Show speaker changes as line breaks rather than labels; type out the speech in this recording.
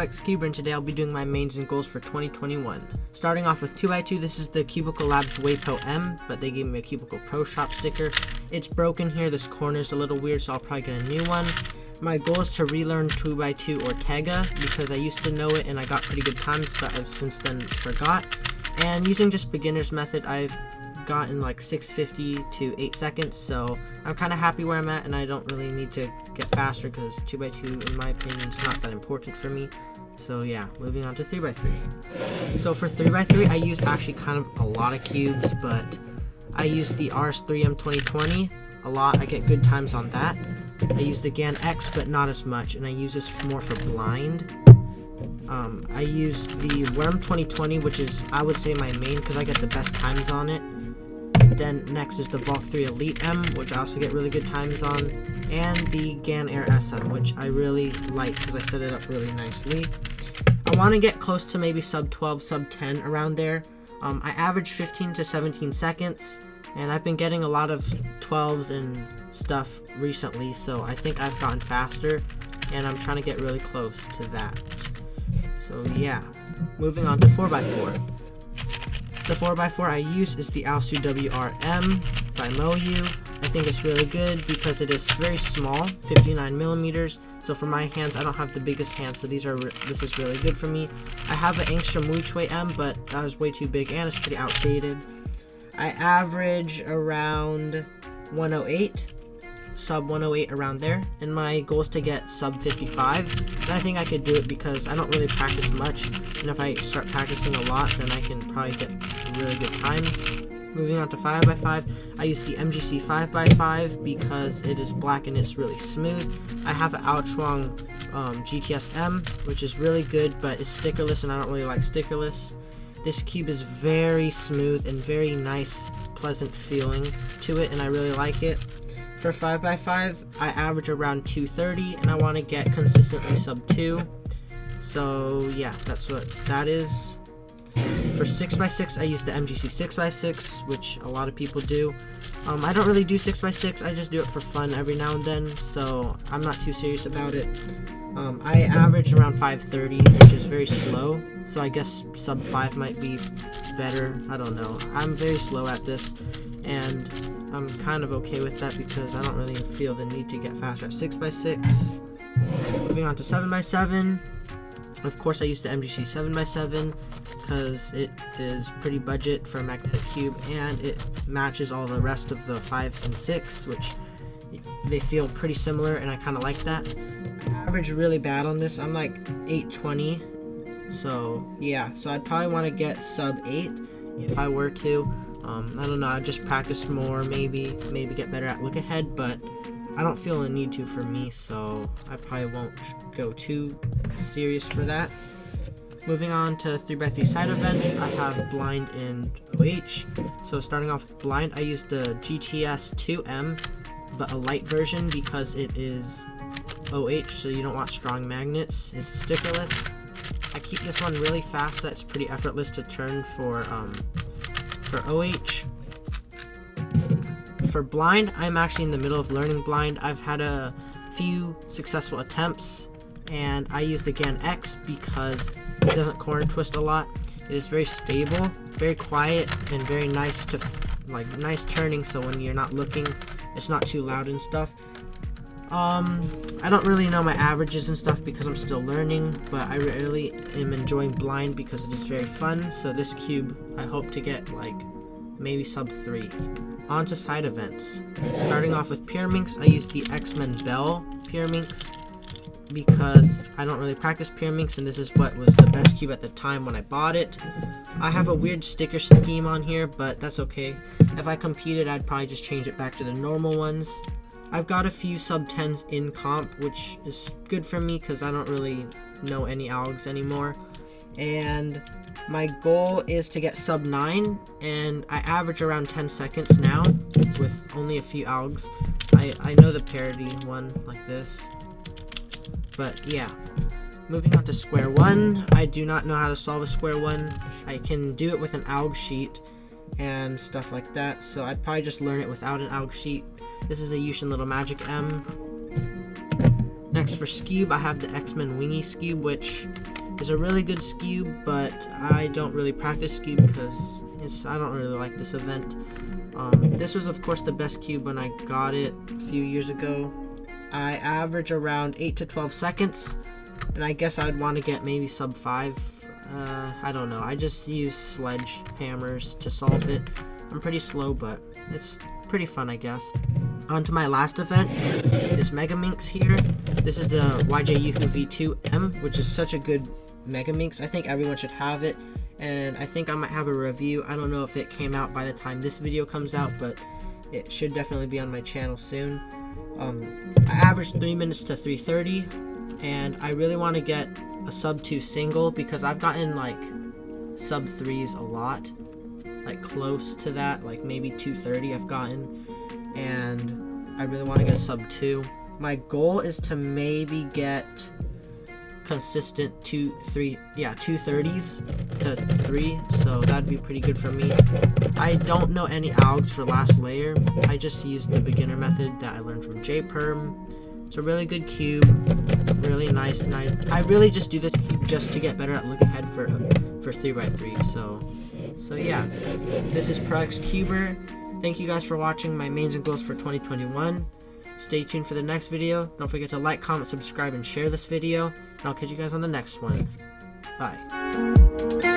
Alex Cuber, and today I'll be doing my mains and goals for 2021. Starting off with 2x2, this is the Cubicle Labs Waypo M, but they gave me a Cubicle Pro Shop sticker. It's broken here, this corner's a little weird, so I'll probably get a new one. My goal is to relearn 2x2 Ortega, because I used to know it and I got pretty good times, but I've since then forgot. And using just beginner's method, I've gotten like 650 to 8 seconds, so I'm kind of happy where I'm at, and I don't really need to get faster because 2x2 in my opinion is not that important for me. So yeah, moving on to 3x3. So for 3x3 I use actually kind of a lot of cubes, but I use the RS3M 2020 a lot. I get good times on that. I use the GAN X, but not as much, and I use this more for blind. I use the Worm 2020, which is, I would say, my main because I get the best times on it. Then next is the Valk 3 Elite M, which I also get really good times on, and the GAN Air SM, which I really like because I set it up really nicely. I want to get close to maybe sub 12, sub 10 around there. I average 15 to 17 seconds, and I've been getting a lot of 12s and stuff recently, so I think I've gotten faster, and I'm trying to get really close to that. So yeah, moving on to 4x4. The 4x4 I use is the Alsu WRM by Moyu. I think it's really good because it is very small, 59 millimeters. So for my hands, I don't have the biggest hands, so this is really good for me. I have an Angstrom Wuchui M, but that was way too big and it's pretty outdated. I average around 108, sub 108 around there, and my goal is to get sub 55, and I think I could do it because I don't really practice much, and if I start practicing a lot, then I can probably get really good times. Moving on to 5x5, I use the MGC 5x5 because it is black and it's really smooth. I have an Altschwang GTS M, which is really good, but it's stickerless, and I don't really like stickerless. This cube is very smooth and very nice, pleasant feeling to it, and I really like it. For 5x5, I average around 230, and I want to get consistently sub 2. So yeah, that's what that is. For 6x6, I use the MGC 6x6, which a lot of people do. I don't really do 6x6, I just do it for fun every now and then, so I'm not too serious about it. I average around 530, which is very slow, so I guess sub 5 might be better. I don't know. I'm very slow at this, and I'm kind of okay with that because I don't really feel the need to get faster at 6x6. Moving on to 7x7. Of course, I use the MGC 7x7 because it is pretty budget for a magnetic cube, and it matches all the rest of the 5 and 6, which they feel pretty similar, and I kind of like that. I average really bad on this. I'm like 820, so yeah. So I'd probably want to get sub 8 if I were to. I don't know, I'd just practice more, maybe get better at look ahead, but I don't feel a need to for me, so I probably won't go too serious for that. Moving on to 3x3 side events, I have blind and OH. So starting off with blind, I use the GTS 2M, but a light version because it is OH, so you don't want strong magnets. It's stickerless. I keep this one really fast, so it's pretty effortless to turn for OH. For blind, I'm actually in the middle of learning blind. I've had a few successful attempts, and I use the GAN X because it doesn't corner twist a lot. It is very stable, very quiet, and very nice to nice turning, so when you're not looking, it's not too loud and stuff. I don't really know my averages and stuff because I'm still learning, but I really am enjoying blind because it is very fun. So this cube, I hope to get like maybe sub 3. On to side events. Starting off with Pyraminx, I use the X-Men Bell Pyraminx because I don't really practice Pyraminx, and this is what was the best cube at the time when I bought it. I have a weird sticker scheme on here, but that's okay. If I competed, I'd probably just change it back to the normal ones. I've got a few sub 10s in comp, which is good for me because I don't really know any algs anymore. And my goal is to get sub 9, and I average around 10 seconds now with only a few algs. I know the parody one like this, but yeah. Moving on to square 1, I do not know how to solve a square 1. I can do it with an alg sheet and stuff like that, so I'd probably just learn it without an alg sheet. This is a Yushin Little Magic M. Next for Skewb, I have the X-Men Wingy Skewb, which is a really good Scube, but I don't really practice Scube because I don't really like this event. This was of course the best cube when I got it a few years ago. I average around 8 to 12 seconds, and I guess I'd want to get maybe sub 5. I don't know. I just use sledge hammers to solve it. I'm pretty slow, but it's pretty fun, I guess. On to my last event is Megaminx here. This is the YJ-Yuhu V2M, which is such a good Megaminx. I think everyone should have it, and I think I might have a review. I don't know if it came out by the time this video comes out, but it should definitely be on my channel soon. I averaged 3 minutes to 3:30, and I really want to get a sub 2 single because I've gotten like sub 3s a lot, like close to that, like maybe 2:30 I've gotten, and I really want to get a sub 2. My goal is to maybe get consistent 230s to 3, so that'd be pretty good for me. I don't know any algs for last layer. I just used the beginner method that I learned from JPerm. It's a really good cube, really nice, and I really just do this cube just to get better at look ahead for 3x3. So yeah, this is ProXCuber. Thank you guys for watching my mains and goals for 2021. Stay tuned for the next video. Don't forget to like, comment, subscribe, and share this video. And I'll catch you guys on the next one. Bye.